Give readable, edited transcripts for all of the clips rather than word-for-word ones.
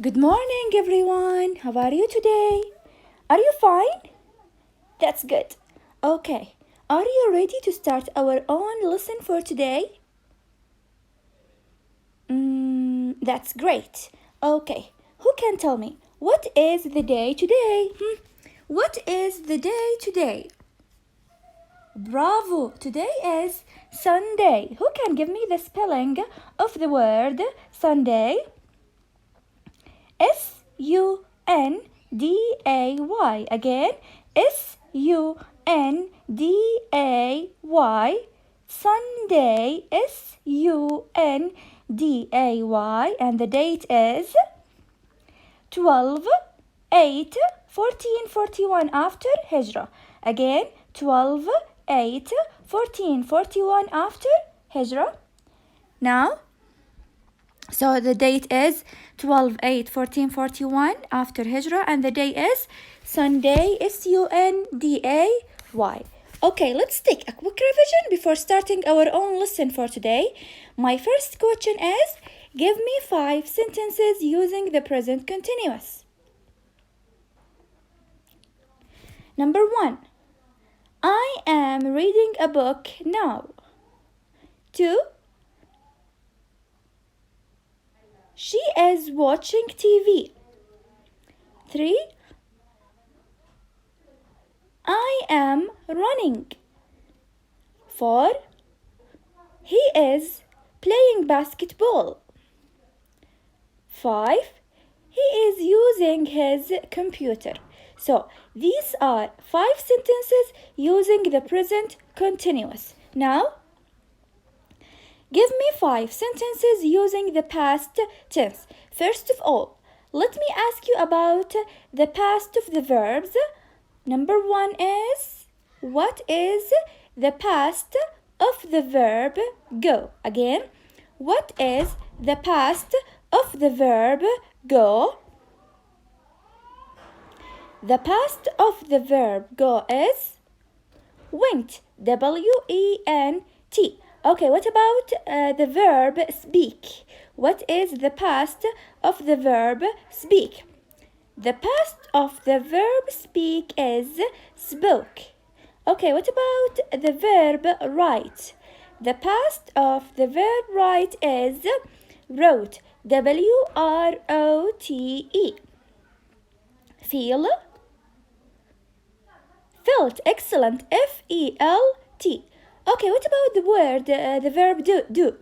Good morning, everyone. How are you today? Are you fine? That's good. Okay, are you ready to start our own lesson for today? That's great. Okay, who can tell me what is the day today? What is the day today? Bravo! Today is Sunday. Who can give me the spelling of the word Sunday? Sunday. Again, Sunday. Sunday. Sunday. And the date is 12 8 1441 after Hijrah. Again, 12 8 1441 after Hijrah. Now, so the date is 12 8 1441 after Hijrah, and the day is Sunday. Sunday. Okay, let's take a quick revision before starting our own lesson for today. My first question is, give me 5 sentences using the present continuous. Number 1. I am reading a book now. 2. She is watching TV. 3. I am running. 4. He is playing basketball. 5. He is using his computer. So, these are 5 sentences using the present continuous. Now, give me 5 sentences using the past tense. First of all, let me ask you about the past of the verbs. Number 1 is, what is the past of the verb go? Again, what is the past of the verb go? The past of the verb go is went. W-E-N-T. Okay, what about the verb speak? What is the past of the verb speak? The past of the verb speak is spoke. Okay, what about the verb write? The past of the verb write is wrote. W-R-O-T-E. Feel? Felt. Excellent. F-E-L-T. Okay, what about the word, the verb do?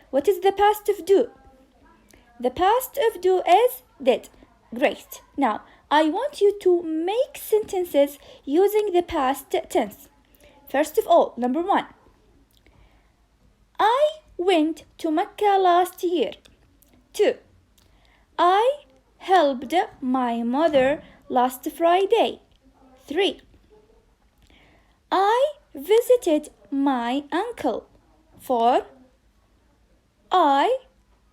What is the past of do? The past of do is did. Great. Now, I want you to make sentences using the past tense. First of all, number 1. I went to Mecca last year. 2. I helped my mother last Friday. 3. I visited my uncle. 4. I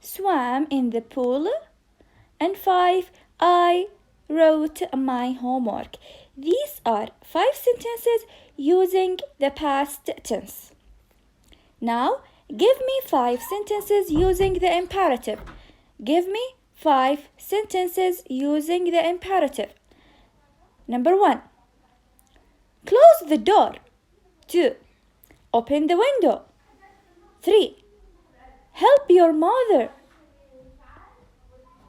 swam in the pool. And 5. I wrote my homework. These are 5 sentences using the past tense. Now, give me 5 sentences using the imperative. Give me 5 sentences using the imperative. Number 1. Close the door. 2. Open the window. 3. Help your mother.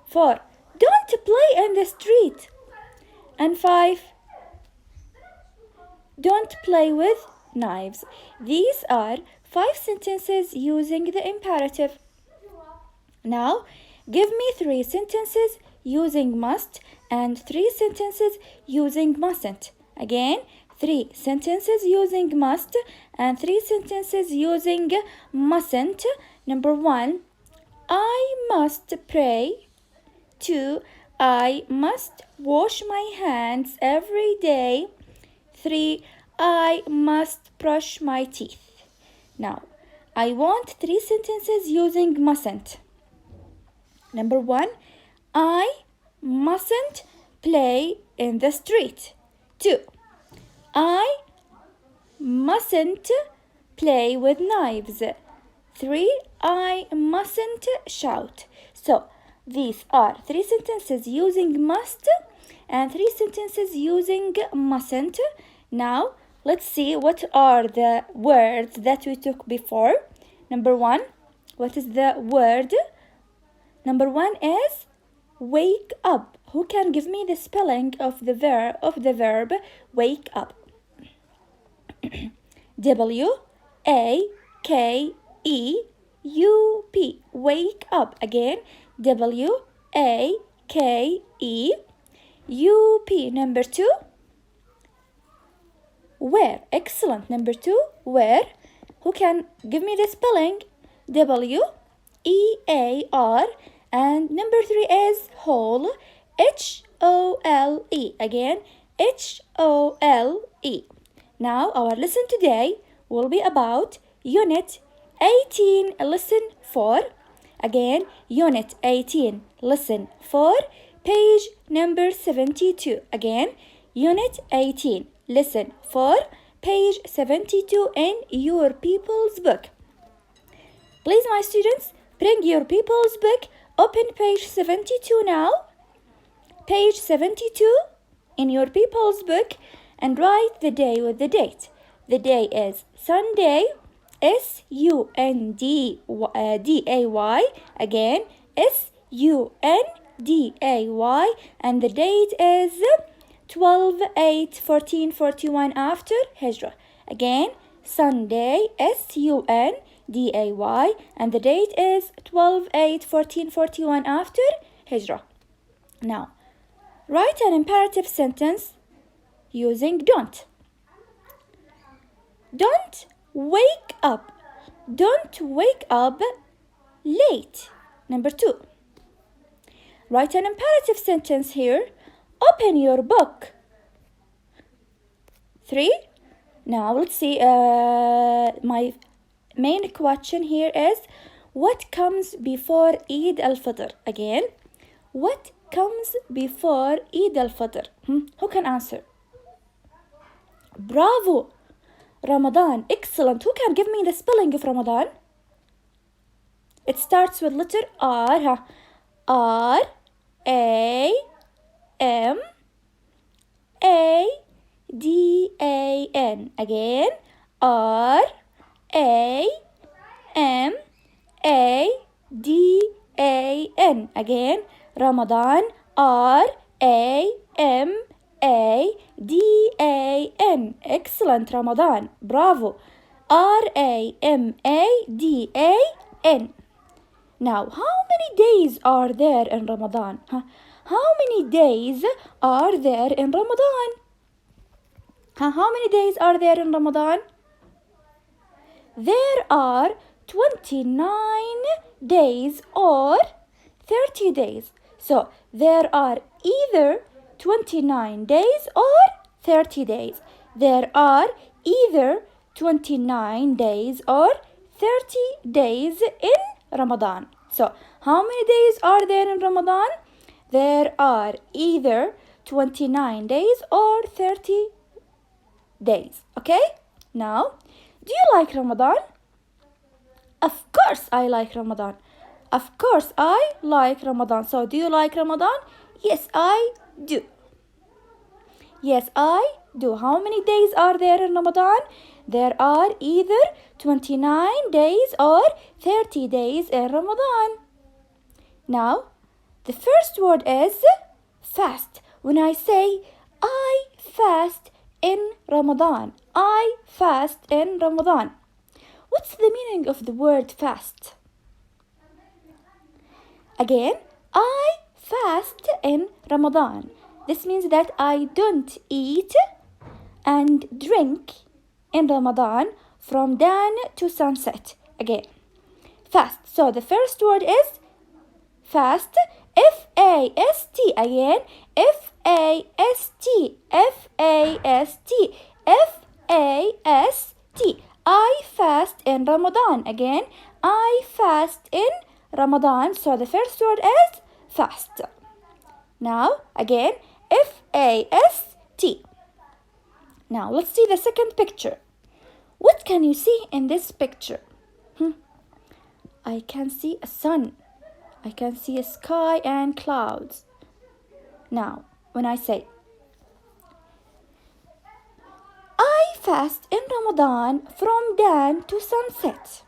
4. Don't play in the street. And 5. Don't play with knives. These are 5 sentences using the imperative. Now, give me 3 sentences using must and 3 sentences using mustn't. Again, 3 sentences using must and 3 sentences using mustn't. Number 1, I must pray. 2, I must wash my hands every day. 3, I must brush my teeth. Now, I want 3 sentences using mustn't. Number 1, I mustn't play in the street. 2, I mustn't play with knives. 3, I mustn't shout. So, These are 3 sentences using must and 3 sentences using mustn't. Now, let's see what are the words that we took before. Number 1, what is the word? Number 1 is wake up. Who can give me the spelling of the verb wake up? W-A-K-E-U-P. Wake up. Again, W-A-K-E-U-P. Number 2, where. Excellent. Number 2, where. Who can give me the spelling? W-E-A-R. And number 3 is whole. H-O-L-E. Again, H-O-L-E. Now, our lesson today will be about Unit 18, Lesson 4. Again, Unit 18, Lesson 4, page number 72. Again, Unit 18, Lesson 4, page 72 in your people's book. Please, my students, bring your people's book. Open page 72 now. Page 72 in your people's book and write the day with the date. The day is Sunday, S-U-N-D-A-Y. Again, S-U-N-D-A-Y. And the date is 12/8/1441 after Hijrah. Again, Sunday, S-U-N-D-A-Y. And the date is 12/8/1441 after Hijrah. Now, write an imperative sentence using don't. Don't wake up. Don't wake up late. Number 2. Write an imperative sentence here. Open your book. 3. Now let's see. My main question here is, what comes before Eid al-Fitr? Again, what comes before Eid al-Fitr? Who can answer? Bravo! Ramadan. Excellent. Who can give me the spelling of Ramadan? It starts with letter R. R-A-M-A-D-A-N. Again, R-A-M-A-D-A-N. Again, Ramadan. R-A-M-A-D-A-N. Excellent. Ramadan. Bravo. R-A-M-A-D-A-N. Now, how many days are there in Ramadan? How many days are there in Ramadan? How many days are there in Ramadan? There are 29 days or 30 days. So, there are either 29 days or 30 days. There are either 29 days or 30 days in Ramadan. So, how many days are there in Ramadan? There are either 29 days or 30 days. Okay? Now, do you like Ramadan? Of course I like Ramadan. Of course I like Ramadan. So, do you like Ramadan? Yes, I do. Yes, I do. How many days are there in Ramadan? There are either 29 days or 30 days in Ramadan. Now, the first word is fast. When I say I fast in Ramadan, I fast in Ramadan. What's the meaning of the word fast? Again, I fast in Ramadan. This means that I don't eat and drink in Ramadan from dawn to sunset. Again, fast. So the first word is fast. F-A-S-T. Again, F-A-S-T. F-A-S-T. F-A-S-T. I fast in Ramadan. Again, I fast in Ramadan. So the first word is fast. Now, again, F-A-S-T. Now, let's see the second picture. What can you see in this picture? I can see a sun. I can see a sky and clouds. Now, when I say I fast in Ramadan from dawn to sunset.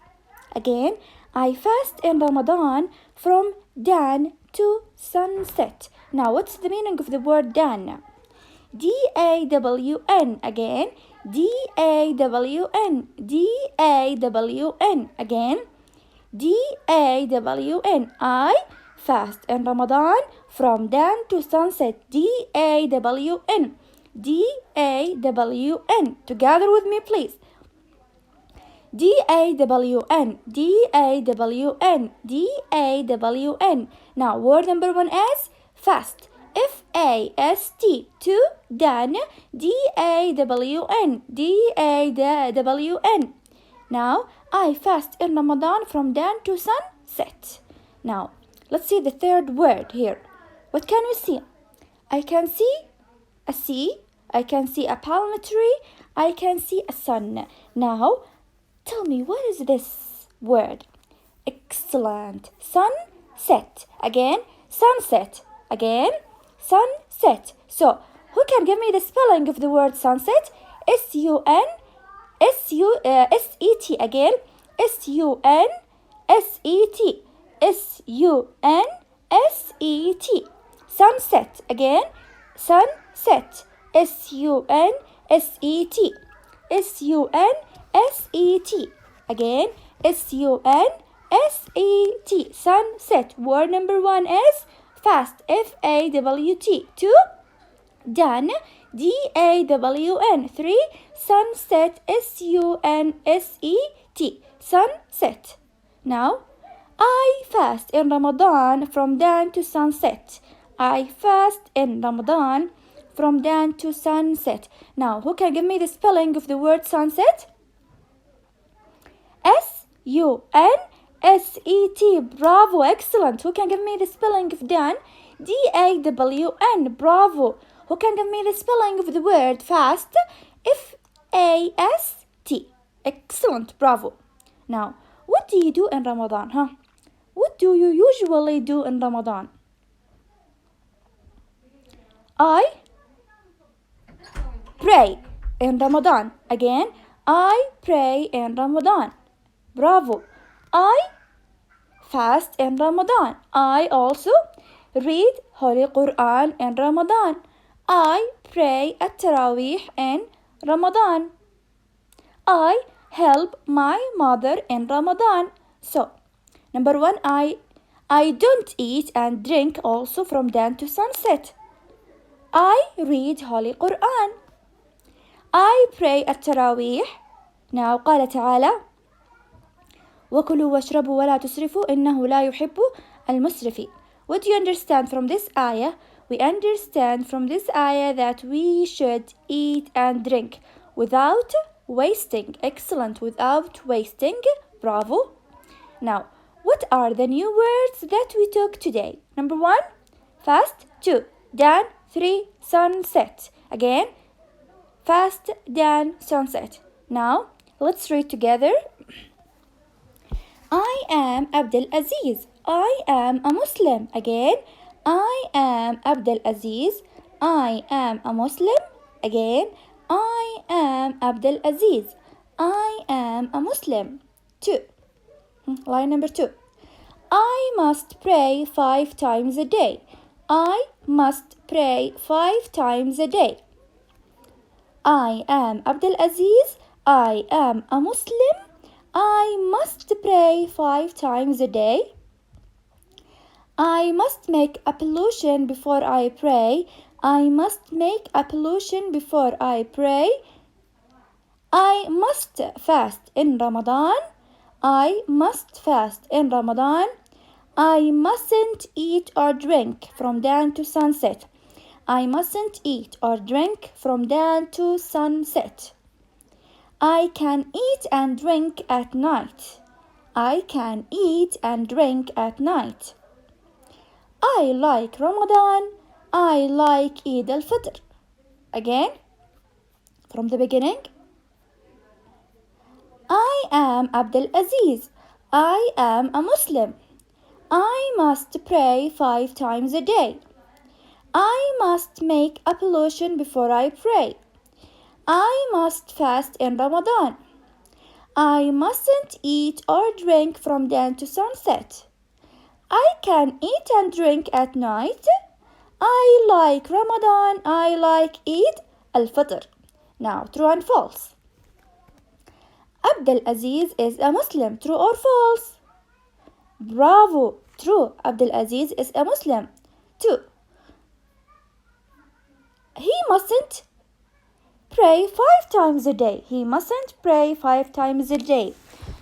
Again, I fast in Ramadan from dawn to sunset. Now, what's the meaning of the word dawn? D-A-W-N. Again, D-A-W-N. D-A-W-N. Again, D-A-W-N. I fast in Ramadan from dawn to sunset. D-A-W-N. D-A-W-N. Together with me, please. D-A-W-N. D-A-W-N. D-A-W-N. Now, word number one is fast. F-A-S-T. Two, dan. D-A-W-N. D-A-W-N. Now, I fast in Ramadan from dawn to sunset. Now, let's see the third word here. What can we see? I can see a sea. I can see a palm tree. I can see a sun. Now, tell me, what is this word? Excellent. Sunset. Again, sunset. Again, sunset. So, who can give me the spelling of the word sunset? S-U-N-S-U-S-E-T. Again, S-U-N-S-E-T. S-U-N-S-E-T. Sunset. Again, sunset. S-U-N-S-E-T. S-U-N-S-E-T. Again, S-U-N-S-E-T. Sunset. Word number one is fast. F-A-W-T. Two, done. D-A-W-N. Three, sunset. S-U-N-S-E-T. Sunset. Now, I fast in Ramadan from dawn to sunset. I fast in Ramadan from dawn to sunset. Now, who can give me the spelling of the word sunset? S-U-N-S-E-T. Bravo, excellent. Who can give me the spelling of dawn? D-A-W-N. Bravo. Who can give me the spelling of the word fast? F-A-S-T. Excellent, bravo. Now, what do you do in Ramadan, huh? What do you usually do in Ramadan? I pray in Ramadan. Again, I pray in Ramadan. Bravo. I fast in Ramadan. I also read Holy Quran in Ramadan. I pray at Taraweeh in Ramadan. I help my mother in Ramadan. So, number one, I don't eat and drink also from dawn to sunset. I read Holy Quran. I pray at Taraweeh. Now قال تعالى وكلوا واشربوا ولا تسرفوا إنه لا يحب المسرفين. What do you understand from this ayah? We understand from this ayah that we should eat and drink without wasting. Excellent. Without wasting. Bravo. Now, what are the new words that we took today? Number one, fast. Two, dawn. Three, sunset. Again, fast, dawn, sunset. Now, let's read together. I am Abdul Aziz. I am a Muslim. Again, I am Abdul Aziz. I am a Muslim. Again, I am Abdul Aziz. I am a Muslim. Two. Line number two. I must pray 5 times a day. I must pray 5 times a day. I am Abdul Aziz. I am a Muslim. I must pray 5 times a day. I must make ablution before I pray. I must make ablution before I pray. I must fast in Ramadan. I must fast in Ramadan. I mustn't eat or drink from dawn to sunset. I mustn't eat or drink from dawn to sunset. I can eat and drink at night. I can eat and drink at night. I like Ramadan. I like Eid al-Fitr. Again, from the beginning. I am Abdul Aziz. I am a Muslim. I must pray 5 times a day. I must make ablution before I pray. I must fast in Ramadan. I mustn't eat or drink from dawn to sunset. I can eat and drink at night. I like Ramadan. I like Eid al-Fitr. Now, true and false. Abdul Aziz is a Muslim. True or false? Bravo. True. Abdul Aziz is a Muslim. 2. He mustn't pray 5 times a day. He mustn't pray 5 times a day.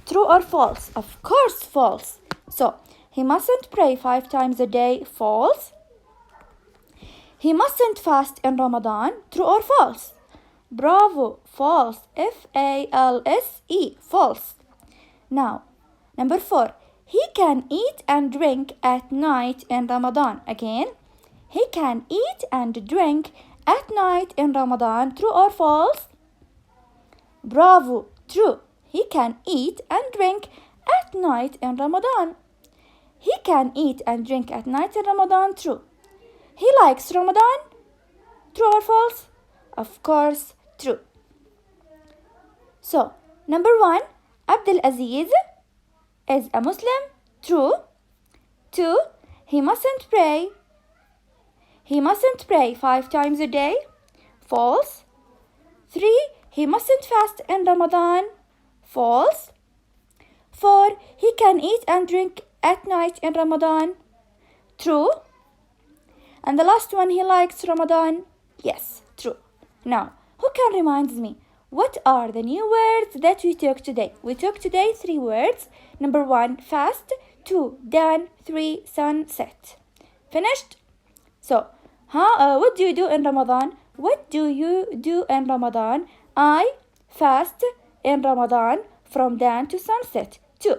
True or false? Of course, false. So, he mustn't pray 5 times a day. False. He mustn't fast in Ramadan. True or false? Bravo. False. F-A-L-S-E. False. Now, number 4. He can eat and drink at night in Ramadan. Again, he can eat and drink at night in Ramadan. True or false? Bravo. True. He can eat and drink at night in Ramadan. He can eat and drink at night in Ramadan. True. He likes Ramadan. True or false? Of course, true. So, number 1, Abdul Aziz is a Muslim. True. 2, he mustn't pray. He mustn't pray 5 times a day. False. 3, he mustn't fast in Ramadan. False. 4, he can eat and drink at night in Ramadan. True. And the last one, he likes Ramadan. Yes, true. Now, who can remind me? What are the new words that we took today? We took today 3 words. Number 1, fast. 2, dawn. 3, sunset. Finished? So, what do you do in Ramadan? What do you do in Ramadan? I fast in Ramadan from dawn to sunset. 2,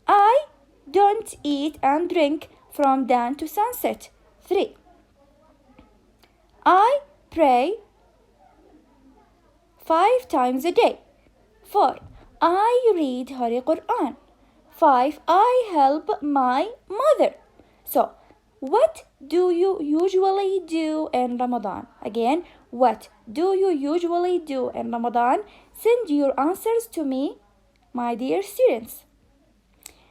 I don't eat and drink from dawn to sunset. 3, I pray 5 times a day. 4, I read Holy Quran. 5, I help my mother. So, what do you usually do in Ramadan? Again, what do you usually do in Ramadan? Send your answers to me, my dear students.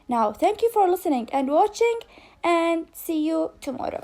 Now, thank you for listening and watching, and see you tomorrow.